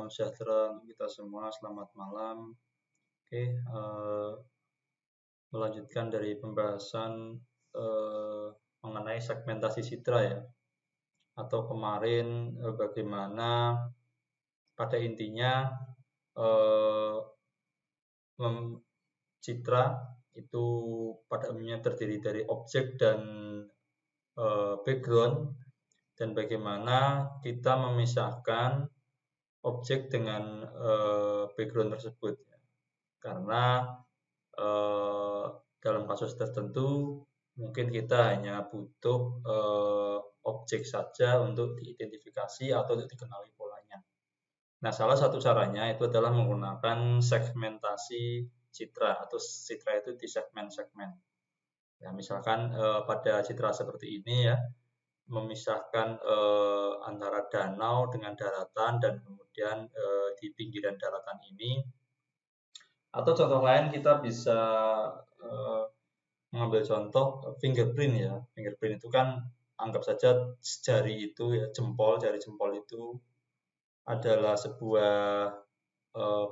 salam sejahtera untuk kita semua. Selamat malam. Oke, melanjutkan dari pembahasan mengenai segmentasi citra ya. Atau kemarin bagaimana pada intinya citra itu pada umumnya terdiri dari objek dan background, dan bagaimana kita memisahkan objek dengan background tersebut, karena dalam kasus tertentu mungkin kita hanya butuh objek saja untuk diidentifikasi atau untuk dikenali polanya. Nah, salah satu caranya itu adalah menggunakan segmentasi citra, atau citra itu di segmen-segmen. Ya, misalkan pada citra seperti ini ya, memisahkan antara danau dengan daratan, dan kemudian di pinggiran daratan ini. Atau contoh lain kita bisa mengambil contoh fingerprint ya. Fingerprint itu kan anggap saja jari itu ya, jari jempol itu adalah sebuah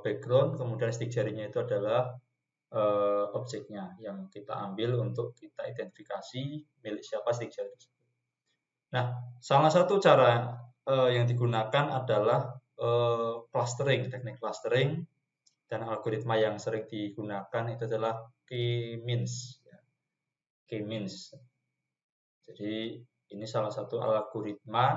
background, kemudian stick jarinya itu adalah objeknya yang kita ambil untuk kita identifikasi milik siapa stick jari tersebut. Nah, salah satu cara yang digunakan adalah clustering, teknik clustering, dan algoritma yang sering digunakan itu adalah K-means. K-means. Jadi ini salah satu algoritma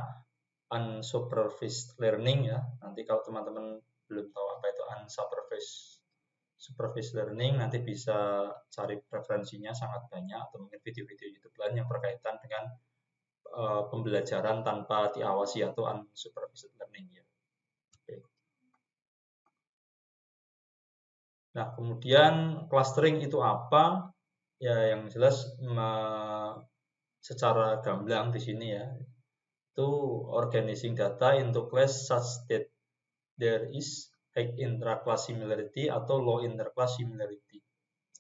unsupervised learning ya. Nanti kalau teman-teman belum tahu apa itu unsupervised learning, nanti bisa cari referensinya sangat banyak, atau mungkin video-video YouTube lain yang berkaitan dengan pembelajaran tanpa diawasi atau unsupervised learning ya. Oke. Nah, kemudian clustering itu apa? Ya, yang jelas secara gamblang di sini ya, itu organizing data into class such that there is high intra-class similarity atau low inter-class similarity.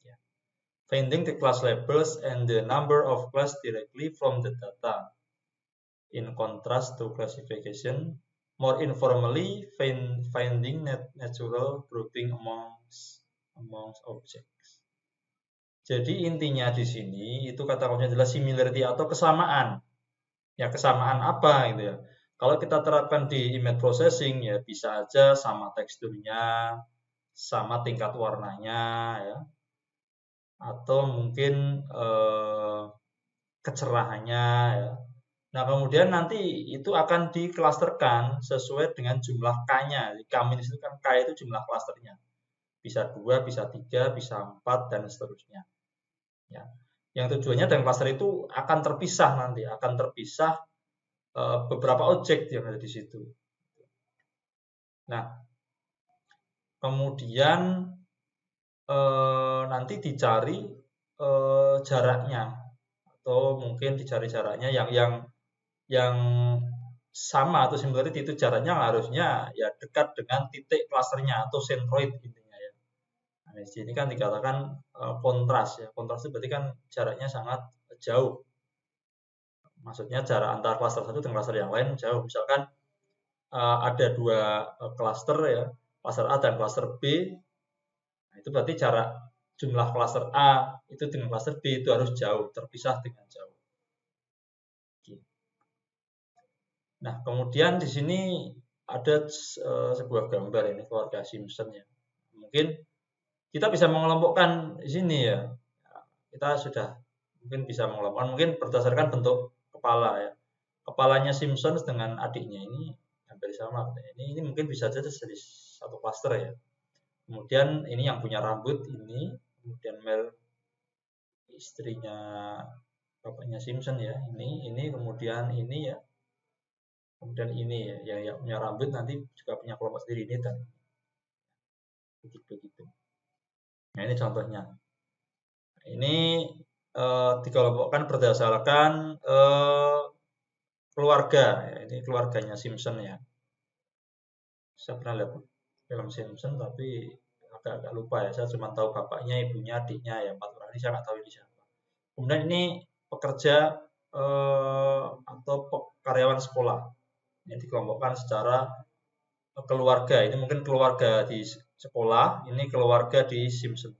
Ya. Finding the class labels and the number of class directly from the data. In contrast to classification, more informally finding natural grouping amongst objects. Jadi intinya di sini itu kata kuncinya adalah similarity atau kesamaan. Ya, kesamaan apa gitu ya. Kalau kita terapkan di image processing ya bisa aja sama teksturnya, sama tingkat warnanya ya. Atau mungkin kecerahannya ya. Nah, kemudian nanti itu akan diklasterkan sesuai dengan jumlah K-nya. K-minus itu kan K itu jumlah klasternya. Bisa 2, bisa 3, bisa 4, dan seterusnya. Ya. Yang tujuannya dengan klaster itu akan terpisah nanti, akan terpisah beberapa objek yang ada di situ. Nah, kemudian nanti dicari jaraknya, atau mungkin dicari jaraknya yang sama atau similarity, itu jaraknya harusnya ya dekat dengan titik klasternya atau centroid intinya ya. Nah, di sini kan dikatakan kontras ya. Kontras itu berarti kan jaraknya sangat jauh. Maksudnya jarak antara klaster satu dengan klaster yang lain jauh. Misalkan ada dua klaster ya, klaster A dan klaster B. Nah, itu berarti jarak jumlah klaster A itu dengan klaster B itu harus jauh, terpisah dengan jauh. Nah, kemudian di sini ada sebuah gambar ini, keluarga Simpson ya. Mungkin kita bisa mengelompokkan di sini ya. Kita sudah mungkin bisa mengelompokkan, mungkin berdasarkan bentuk kepala ya. Kepalanya Simpson dengan adiknya ini hampir sama. Ini mungkin bisa saja jadi satu klaster ya. Kemudian ini yang punya rambut ini, kemudian Mel istrinya bapaknya Simpson ya. Ini kemudian ini ya. Kemudian ini ya, yang punya rambut nanti juga punya kelompok sendiri ini, dan begitu. Nah, ini contohnya. Ini dikelompokkan berdasarkan keluarga. Ya, ini keluarganya Simpson ya. Saya pernah lihat film Simpson tapi agak lupa ya. Saya cuma tahu bapaknya, ibunya, adiknya ya, 4 orang ini saya nggak tahu ini siapa. Kemudian ini pekerja atau karyawan sekolah. Ini dikelompokkan secara keluarga. Ini mungkin keluarga di sekolah, ini keluarga di Simpson.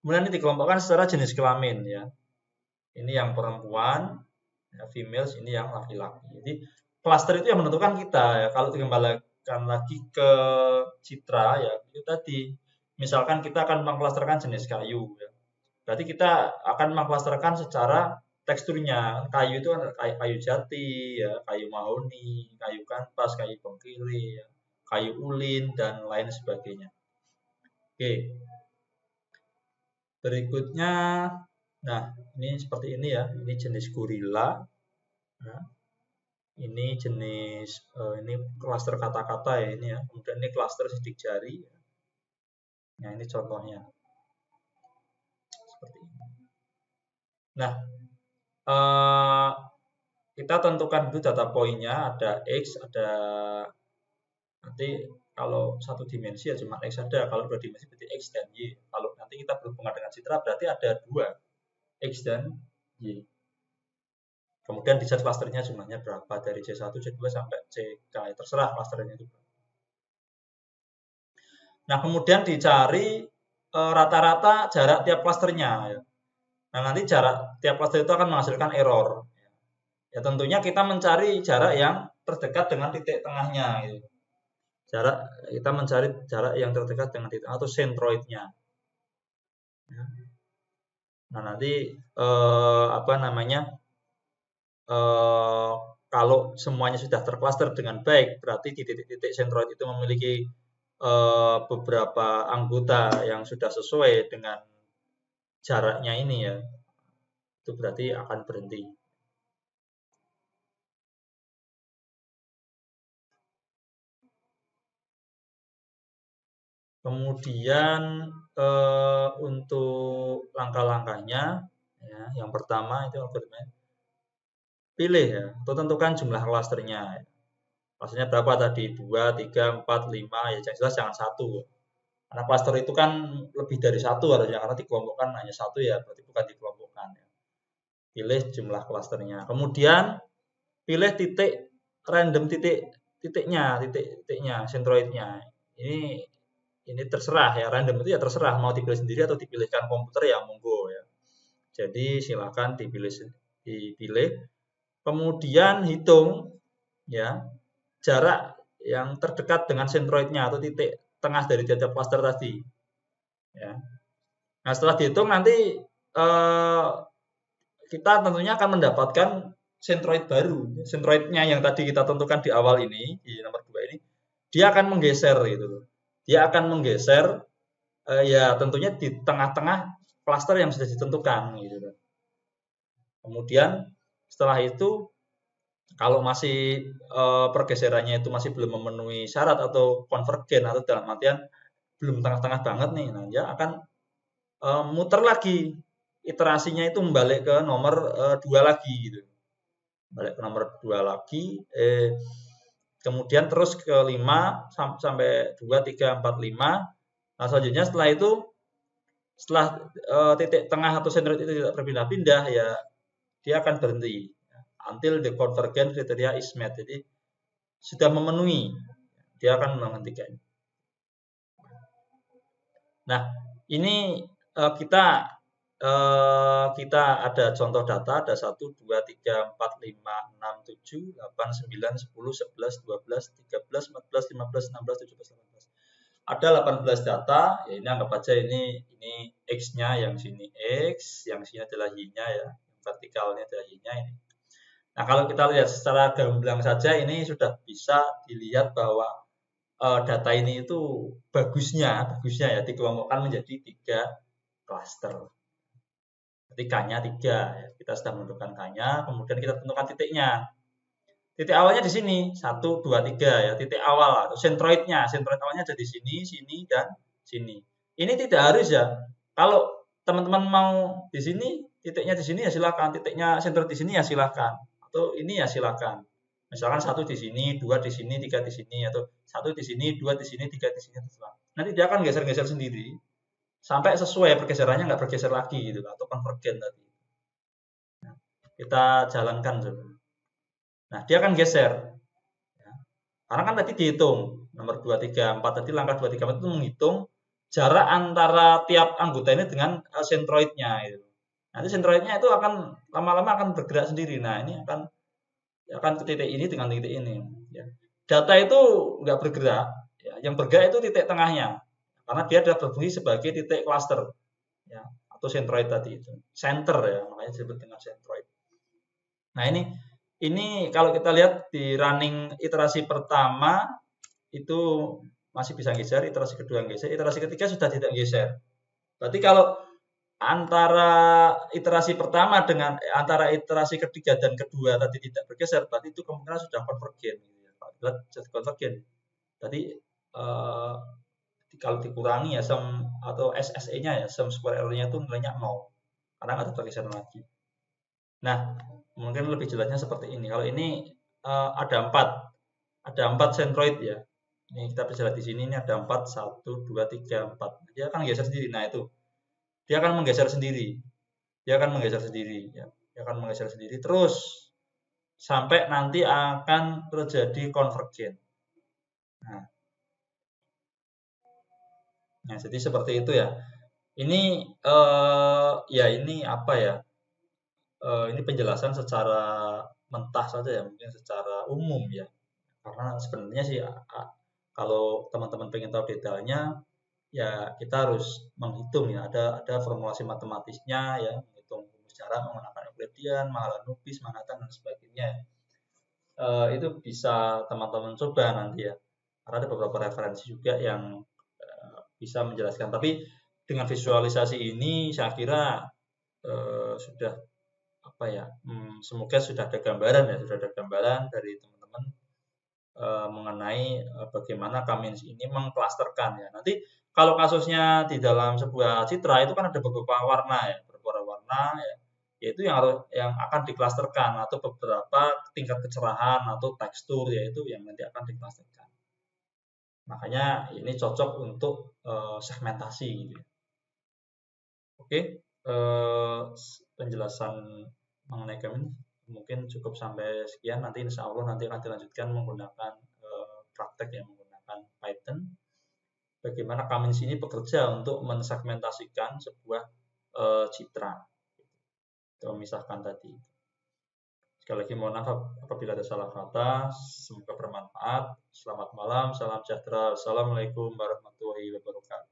Kemudian ini dikelompokkan secara jenis kelamin ya. Ini yang perempuan, ya, females, ini yang laki-laki. Jadi klaster itu yang menentukan kita ya. Kalau dikembalikan lagi ke citra ya, itu tadi. Misalkan kita akan mengklasterkan jenis kayu ya. Berarti kita akan mengklasterkan secara teksturnya. Kayu itu kan kayu jati ya, kayu mahoni, kayu kanvas, kayu bengkili ya, kayu ulin dan lain sebagainya. Oke. Berikutnya, nah ini seperti ini ya, ini jenis gorila. Nah, ini jenis ini klaster kata-kata ya ini ya. Kemudian ini klaster sidik jari. Nah ini contohnya seperti ini. Nah kita tentukan dulu data poinnya, ada X, ada nanti kalau satu dimensi ya cuma X ada, kalau dua dimensi berarti X dan Y. Kalau nanti kita berhubungan dengan citra berarti ada dua, X dan Y. Kemudian di set klasternya jumlahnya berapa, dari C1, C2 sampai CK, terserah klasternya itu. Nah kemudian dicari rata-rata jarak tiap klasternya. Ya. Nah nanti jarak tiap klaster itu akan menghasilkan error. Ya tentunya kita mencari jarak yang terdekat dengan titik tengahnya. Gitu. Kita mencari jarak yang terdekat dengan titik atau sentroidnya. Nah nanti kalau semuanya sudah terklaster dengan baik, berarti di titik-titik sentroid itu memiliki beberapa anggota yang sudah sesuai dengan jaraknya ini ya. Itu berarti akan berhenti. Kemudian untuk langkah-langkahnya, ya, yang pertama itu algoritma pilih ya, atau tentukan jumlah klasternya. Klasternya berapa tadi? 2, 3, 4, 5, ya jelas jangan 1. Karena klaster itu kan lebih dari 1 harusnya, karena dikelompokkan hanya 1 ya, berarti bukan dikelompokkan. Ya. Pilih jumlah klasternya. Kemudian pilih titik random titiknya, sentroidnya. Ini terserah ya, random itu ya terserah mau dipilih sendiri atau dipilihkan komputer ya monggo ya. Jadi silakan dipilih. Kemudian hitung ya jarak yang terdekat dengan sentroidnya atau titik tengah dari tiap klaster tadi. Ya. Nah setelah dihitung nanti kita tentunya akan mendapatkan sentroid baru. Sentroidnya yang tadi kita tentukan di awal ini, di nomor 2 ini, dia akan menggeser gitu. Dia akan menggeser ya tentunya di tengah-tengah klaster yang sudah ditentukan gitu. Kemudian setelah itu kalau masih pergeserannya itu masih belum memenuhi syarat atau konvergen atau dalam artian belum tengah-tengah banget nih, nah dia akan muter lagi, iterasinya itu membalik ke nomor 2 lagi gitu. Balik ke nomor 2 lagi, kemudian terus ke 5 sampai 2, 3, 4, 5. Nah selanjutnya setelah itu, setelah titik tengah atau sentroid itu tidak berpindah-pindah ya dia akan berhenti until the convergence criteria is met. Jadi sudah memenuhi, dia akan menghentikan. Nah ini kita ada contoh data, ada 1, 2, 3, 4, 5, 6, 7, 8, 9, 10, 11, 12, 13, 14, 15, 16, 17, 18. Ada 18 data, ya ini anggap aja ini X-nya, yang sini X, yang sini adalah Y-nya ya, vertikalnya adalah Y-nya ini. Nah kalau kita lihat secara gamblang saja ini sudah bisa dilihat bahwa data ini itu bagusnya ya dikelompokkan menjadi 3 klaster. Berarti K-nya 3 ya. Kita sudah menentukan K-nya, kemudian kita tentukan titiknya. Titik awalnya di sini 1, 2, 3 ya, titik awal atau sentroidnya. Sentroid awalnya ada di sini, sini dan sini. Ini tidak harus ya. Kalau teman-teman mau di sini, titiknya di sini ya silakan, titiknya sentroid di sini ya silakan. Atau ini ya silakan. Misalkan 1 di sini, 2 di sini, 3 di sini, atau 1 di sini, 2 di sini, 3 di sini, terserah. Nanti dia akan geser-geser sendiri sampai sesuai pergeserannya, nggak bergeser lagi gitu atau konvergen tadi. Nah, kita jalankan coba. Nah dia akan geser. Karena kan tadi dihitung nomor 2, 3, 4 tadi langkah 2, 3, 4 itu menghitung jarak antara tiap anggota ini dengan sentroidnya gitu. Nanti sentroidnya itu akan lama-lama akan bergerak sendiri. Nah, ini akan ke titik ini dengan titik ini. Ya. Data itu nggak bergerak, ya. Yang bergerak itu titik tengahnya, karena dia adalah berfungsi sebagai titik cluster, ya, atau sentroid tadi itu, center ya, makanya disebut dengan sentroid. Nah ini kalau kita lihat di running iterasi pertama itu masih bisa geser, iterasi kedua geser, iterasi ketiga sudah tidak geser. Berarti kalau antara iterasi pertama dengan antara iterasi ketiga dan kedua tadi tidak bergeser, berarti itu kemungkinan sudah konvergen. Sudah konvergen. Tadi kalau dikurangi ya sum atau SSE-nya ya sum square error-nya itu nilainya 0 karena nggak ada pergeseran lagi. Nah, mungkin lebih jelasnya seperti ini. Kalau ini ada 4 sentroid ya. Ini kita bisa lihat di sini ini ada 4, 1, 2, 3, 4. Dia akan geser sendiri. Nah, itu. Dia akan menggeser sendiri. Dia akan menggeser sendiri ya. Dia akan menggeser sendiri terus sampai nanti akan terjadi konvergen. Nah, jadi seperti itu ya. Ini ya ini apa ya? Ini penjelasan secara mentah saja ya, mungkin secara umum ya. Karena sebenarnya sih kalau teman-teman pengen tahu detailnya ya kita harus menghitung ya, ada formulasi matematisnya ya, menghitung rumus jarak menggunakan Euclidean, Mahalanobis, Manhattan dan sebagainya. Itu bisa teman-teman coba nanti ya. Karena ada beberapa referensi juga yang bisa menjelaskan. Tapi dengan visualisasi ini saya kira sudah apa ya? Semoga sudah ada gambaran ya, sudah ada gambaran dari teman-teman mengenai bagaimana Kamins ini mengklasterkan ya. Nanti kalau kasusnya di dalam sebuah citra itu kan ada beberapa warna ya, beberapa warna ya, yaitu yang akan diklasterkan atau beberapa tingkat kecerahan atau tekstur yaitu yang nanti akan diklasterkan. Makanya ini cocok untuk segmentasi gitu. Oke, penjelasan mengenai Kamins mungkin cukup sampai sekian. Nanti insya Allah nanti akan dilanjutkan menggunakan praktek yang menggunakan Python. Bagaimana Kamins ini bekerja untuk mensegmentasikan sebuah citra, memisahkan tadi. Sekali lagi mohon maaf apabila ada salah kata. Semoga bermanfaat. Selamat malam, salam sejahtera. Assalamualaikum warahmatullahi wabarakatuh.